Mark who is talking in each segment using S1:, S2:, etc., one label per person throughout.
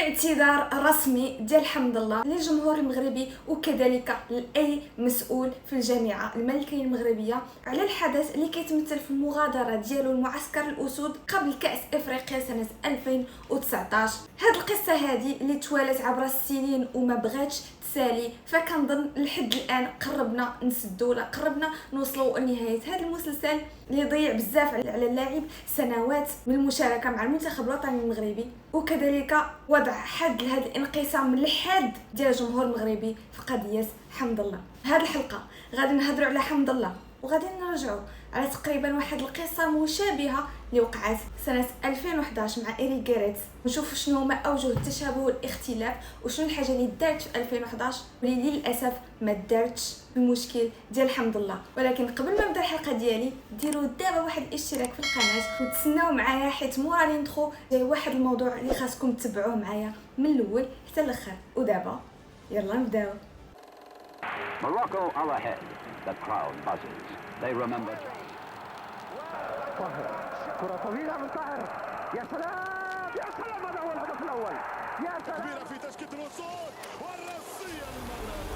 S1: اعتذار رسمي ديال حمد الله للجمهور المغربي وكذلك لاي مسؤول في الجامعه الملكيه المغربيه على الحدث اللي كيتمثل في المغادره ديالو لمعسكر الاسود قبل كاس افريقيا سنه 2019. هاد القصه هذه اللي توالت عبر السنين وما بغاتش تسالي، فكنظن لحد الان قربنا نسدو ولا قربنا نوصلوا لنهايه هذا المسلسل اللي ضيع بزاف على اللاعب سنوات من المشاركه مع المنتخب الوطني المغربي، وكذلك وضع حد لهذا الانقسام الحاد ديال الجمهور المغربي في قضيه حمد الله. في هذه الحلقه غادي نهضروا على حمد الله وغادي نرجعوا على تقريبا واحد القصه مشابهه اللي وقعت سنه 2011 مع إيريك غاريتس، ونشوفوا شنو هما اوجه التشابه والاختلاف وشنو الحاجه اللي دارت في 2011 واللي للاسف ما دارتش في المشكل ديال حمد الله. ولكن قبل ما نبدا الحلقه ديالي ديروا دابا واحد الاشتراك في القناه وتسناو معايا، حيت مورا الانترو جاي واحد الموضوع اللي خاصكم تتبعوه معايا من الاول حتى الاخر. ودابا يلا نبداو.
S2: Morocco are ahead. The crowd buzzes. They remember.
S3: طاهر، كرة طويلة من طاهر، يا سلام يا سلام، هذا هو الهدف الأول، يا سلام.
S4: كبيرة في تسكيت الوصول والرأسية للمغرب.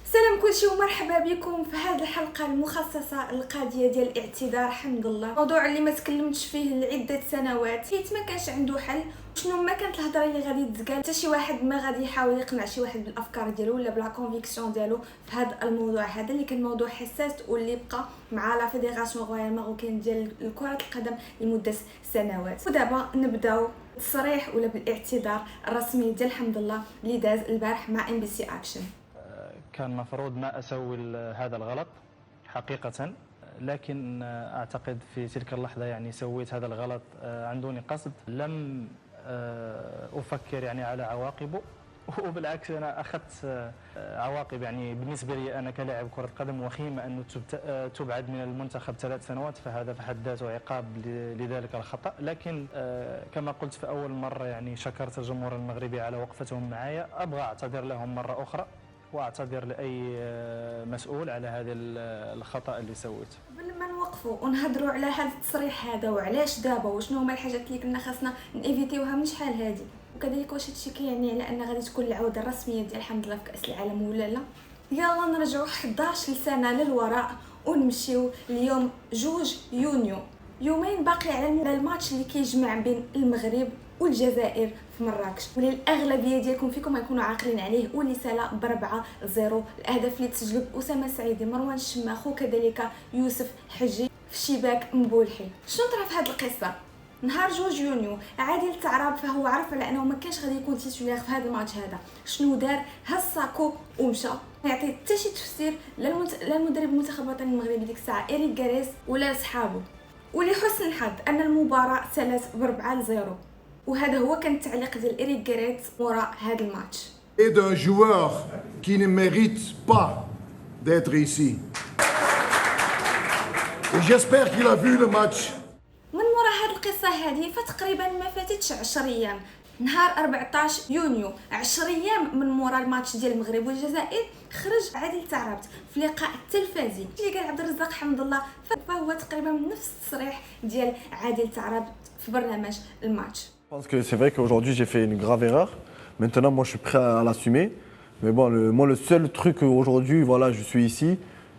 S1: سلام كلشي ومرحبا بكم في هذه الحلقه المخصصه للقضيه ديال اعتذار حمد الله، موضوع اللي ما تكلمتش فيه لعده سنوات حيت ما كانش عنده حل. شنو ما كانت الهضره اللي غادي تقال، حتى شي واحد ما غادي يحاول يقنع شي واحد بالافكار ديالو ولا بلا كونفيكسيون ديالو في هذا الموضوع هذا اللي كان موضوع حساس واللي بقى مع لا فيدراسيون رويال ماروكين ديال كره القدم لمده سنوات. ودابا نبداو بالتصريح ولا بالاعتذار الرسمي ديال حمد الله اللي داز البارح مع ام بي سي اكشن.
S5: كان مفروض ما أسوي هذا الغلط حقيقة، لكن أعتقد في تلك اللحظة يعني سويت هذا الغلط عن دون قصد. لم أفكر يعني على عواقبه، وبالعكس أنا أخذت عواقب يعني بالنسبة لي أنا كلاعب كرة قدم وخيمة أنه تبعد من المنتخب 3 سنوات، فهذا في حد ذاته عقاب لذلك الخطأ. لكن كما قلت في أول مرة يعني شكرت الجمهور المغربي على وقفتهم معايا، أبغى أعتذر لهم مرة أخرى واعتذر لاي مسؤول على هذا الخطا اللي سويته.
S1: قبل ما نوقفوا ونهضروا على هذا التصريح هذا وعلاش دابا وشنو هما الحاجات اللي كنا خاصنا نيفيتيوها من شحال هذه، وكذلك واش هادشي كيعني على ان غادي تكون العوده الرسميه ديال حمد الله في كاس العالم ولا لا، يلا نرجعوا 11 سنه للوراء ونمشيو اليوم 2 يونيو، يومين باقي على الماتش اللي كيجمع بين المغرب والجزائر في مراكش، واللي الاغلبيه ديالكم فيكم غيكونوا عاقلين عليه، واللي سالا ب4-0. الاهداف اللي تسجلوا باسامه سعيدي، مروان الشماخ وكذلك يوسف حجي في شباك مبولحي. شنو طرا في هذه القصه؟ نهار 2 يونيو عادل تعراب فهو عرف على انه ما كانش غادي يكون تيتولير في هذا الماتش هذا. شنو دار؟ هز ساكو ومشى، ما يعطي حتى شي تفسير لا المدرب المنتخب الوطني المغربي ديك الساعه إيريك غاريتس ولا صحابه. ولحسن الحظ ان المباراه سالت ب4-0، وهذا هو كان التعليق ديال إيريك غاريتس وراء هذا الماتش.
S6: Et d'un joueur qui ne mérite pas d'être ici. Et j'espère qu'il a vu le match.
S1: من وراء هذه القصه هذه فتقريبا ما فاتتش 10 ايام، نهار 14 يونيو 10 ايام من مورا الماتش ديال المغرب والجزائر، خرج عادل تعربت في لقاء تلفزي اللي قال عبد الرزاق حمد الله، فهو تقريبا نفس التصريح ديال عادل تعربت في برنامج الماتش.
S7: Je pense que c'est vrai qu'aujourd'hui j'ai fait une grave erreur. Maintenant moi je suis prêt à l'assumer. Mais bon, moi le seul truc aujourd'hui, voilà, je suis ici,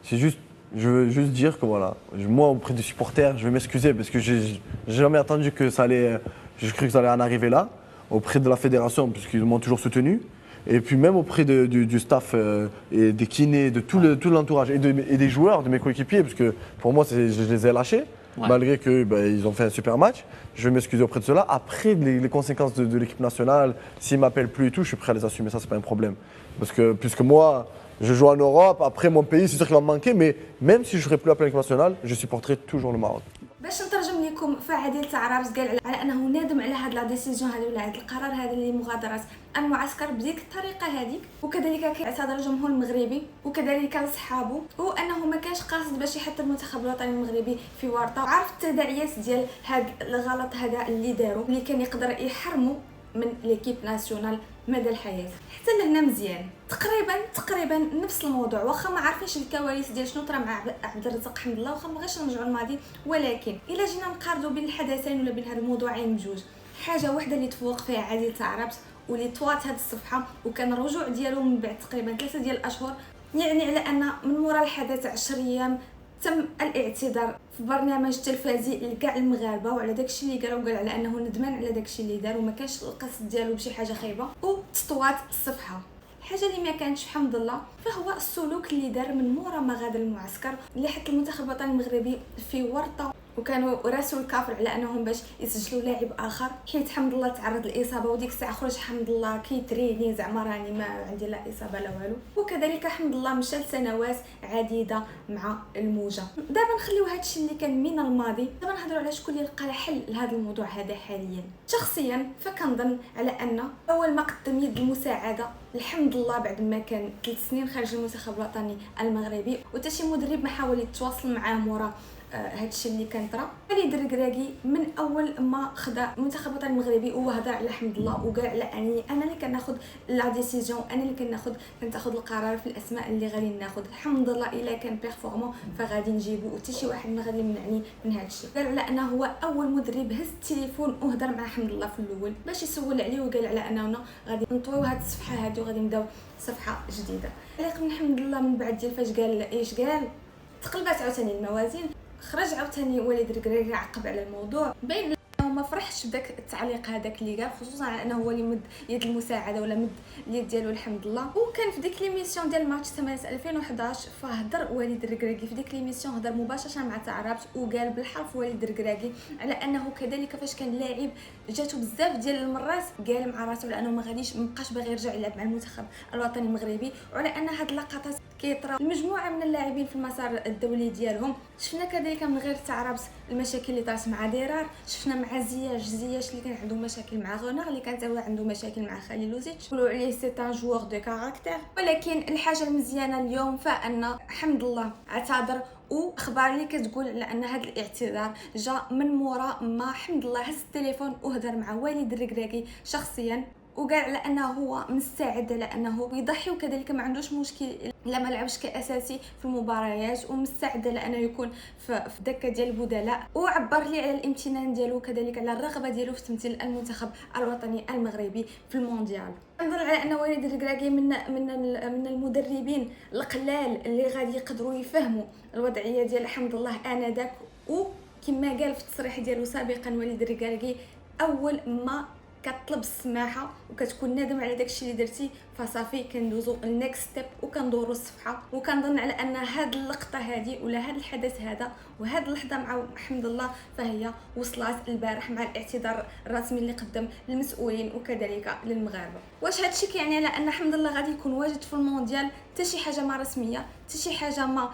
S7: c'est juste, je veux juste dire que voilà, moi auprès des supporters, je vais m'excuser parce que j'ai jamais attendu que ça allait, j'ai cru que ça allait en arriver là, auprès de la fédération puisqu'ils m'ont toujours soutenu, et puis même auprès du staff et des kinés, de tout l'entourage et des joueurs, de mes coéquipiers, parce que pour moi je les ai lâchés. Ouais. Malgré que ils ont fait un super match, je vais m'excuser auprès de cela. Après les conséquences de l'équipe nationale, s'ils m'appellent plus et tout, je suis prêt à les assumer, ça c'est pas un problème. Parce que puisque moi je joue en Europe, après mon pays c'est sûr qu'il va me manquer, mais même si je serais plus appelé à l'équipe nationale, je supporterai toujours le Maroc.
S1: باش نترجم لكم، فعادل تعرابس قال على انه نادم على هاد لا ديسيجن هذه ولا هذا القرار هذا اللي مغادره المعسكر بديك الطريقه هذيك، وكذلك كيعتذر الجمهور المغربي وكذلك لصحابه، وانه ما كانش قاصد باش يحط المنتخب الوطني المغربي في ورطه، وعرف التداعيات ديال هذا الغلط هذا اللي داروا اللي كان يقدر يحرموا من ليكيب ناسيونال مدى الحياه. حتى لهنا مزيان. تقريبا نفس الموضوع، واخا ما عارفينش الكواليس ديال شنو طرا مع عبد الرزاق حمد الله، واخا ما بغيتش نرجعوا للماضي، ولكن الا جينا نقارنوا بين الحدثين ولا بين هاد الموضوعين بجوج، حاجه واحده اللي تفوق فيها عادل تعربت واللي طوات هاد الصفحه وكان الرجوع ديالو من بعد تقريبا 3 ديال الاشهر، يعني على ان من وراء الحدث 10 ايام تم الاعتذار في برنامج تلفزي لكاع المغاربه وعلى داكشي اللي قال، وقال على انه ندمان على داكشي اللي دار وما كانش القصد ديالو بشي حاجه خايبه، وتطوات الصفحه. الحاجه اللي ما كانتش الحمد لله فهو السلوك اللي دار من مورا ما غادر المعسكر، اللي حط المنتخب الوطني المغربي في ورطه، وكانوا راسوا الكافر على انهم باش يسجلوا لاعب اخر، حيت حمد الله تعرض للاصابه، وديك الساعه خرج حمد الله كيتريني زعما راني ما عندي لا اصابه لا والو. وكذلك حمد الله مشى لسنوات عديده مع الموجه. دابا نخليو هادشي اللي كان من الماضي، دابا نهضروا على شكون اللي لقى حل لهذا الموضوع هذا حاليا. شخصيا فكنظن على ان اول ما قدم يد المساعده الحمد لله بعد ما كان 3 سنين خارج المنتخب الوطني المغربي، وتا شي مدرب ما حاول يتواصل معاه مورا هادشي اللي كان طرا. وليد الركراكي من اول ما خدا المنتخب الوطني المغربي وهضر على حمد الله وقال على اني انا اللي كناخذ لا ديسيجن، انا اللي كنتاخذ القرار في الاسماء اللي غادي ناخذ، الحمد لله الا كان بيرفورمون فغادي نجيبو وحتى شي واحد ما غادي يمنعني من هادشي. قال على انه هو اول مدرب هز التليفون وهضر مع حمد الله في الاول باش يسول عليه، وقال على اننا غادي نطويو هاد الصفحه هادي وغادي نبداو صفحه جديده. عليق من حمد الله من بعد ديال فاش قال ايش قال تقلبات عاوتاني الموازين، خرج عاوتاني وليد الركراكي عقب على الموضوع، باين انه ما فرحش بداك التعليق هذاك اللي قال، خصوصا على انه هو اللي مد يد المساعده ولا مد اليد ديالو الحمد لله. وكان في ديك ليميسيون ديال ماتش 8 2011 فهضر وليد الركراكي في ديك ليميسيون، هضر مباشره مع تعربت وقال بالحرف وليد الركراكي على انه كذلك فاش كان لاعب جاتو بزاف ديال المرات قال مع راسو على انه ما غاديش مابقاش باغي يرجع يلعب مع المنتخب الوطني المغربي، وعلى ان هاد اللقطات كيطرا المجموعه من اللاعبين في المسار الدولي ديالهم. شفنا كذلك من غير تعربت المشاكل اللي طرات مع ديرار، شفنا مع زياش اللي كان عنده مشاكل مع غونر، اللي كانت هو عنده مشاكل مع خليل لوزيتش، يقولوا عليه سي ان جوور دو كاركتير. ولكن الحاجه المزيانه اليوم فان حمد الله اعتذر، واخبار اللي كتقول على ان هذا الاعتذار جاء من مورا ما حمد الله هز التليفون وهضر مع والد الركراكي شخصيا، وقال على انه هو مستعد على انه يضحي، وكذلك ما عندوش مشكل لا ما لعبش كاساسي في المباريات، ومستعد على انه يكون في الدكه ديال البدلاء، وعبر لي على الامتنان ديالو وكذلك على الرغبه ديالو في تمثيل المنتخب الوطني المغربي في المونديال. نظن على ان وليد الركراكي من المدربين القلال اللي غادي يقدروا يفهموا الوضعيه ديال حمد الله انذاك، وكما قال في التصريح ديالو سابقا وليد الركراكي اول ما كتطلب السماحه وكتكون نادم على داكشي اللي درتي فصافي كندوزو النيكست ستيب وكندورو الصفحه. وكنظن على ان هاد اللقطه هادي ولا هاد الحدث هذا وهاد اللحظه مع حمد الله فهي وصلت البارح مع الاعتذار الرسمي اللي قدم للمسؤولين وكذلك للمغاربه. واش هادشي كيعني على ان حمد الله غادي يكون واجد في المونديال؟ حتى شي حاجه ما رسميه، حتى شي حاجه ما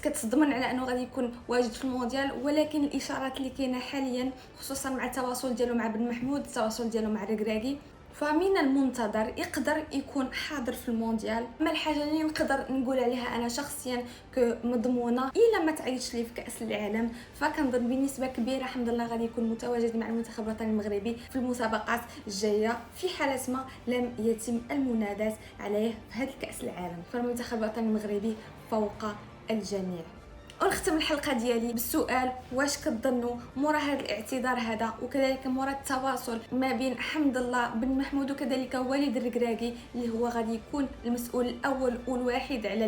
S1: كتضمن على انه غادي يكون واجد في المونديال، ولكن الاشارات اللي كاينه حاليا خصوصا مع التواصل ديالو مع بن محمود، التواصل ديالو مع الركراكي، فمن المنتظر يقدر يكون حاضر في المونديال. اما الحاجه اللي نقدر نقول عليها انا شخصيا كمضمونه الا ما تعيطش ليه في كاس العالم، فكنظن بنسبه كبيره حمد الله غادي يكون متواجد مع المنتخب الوطني المغربي في المسابقات الجايه في حاله ما لم يتم المناداه عليه في هذا كاس العالم، فالمنتخب الوطني المغربي فوق الجميع. ونختم الحلقه ديالي بالسؤال، واش كتظنوا مورا هذا الاعتذار هذا وكذلك مورا التواصل ما بين حمد الله بن محمود وكذلك والد الركراكي اللي هو غادي يكون المسؤول الاول والوحيد على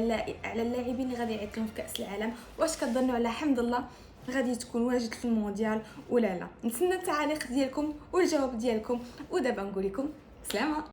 S1: اللاعبين اللي غادي يعيط لهم في كاس العالم، واش كتظنوا على حمد الله غادي تكون واجد في المونديال ولا لا؟ نتسنى التعاليق ديالكم والجواب ديالكم، ودابا نقول لكم سلامه.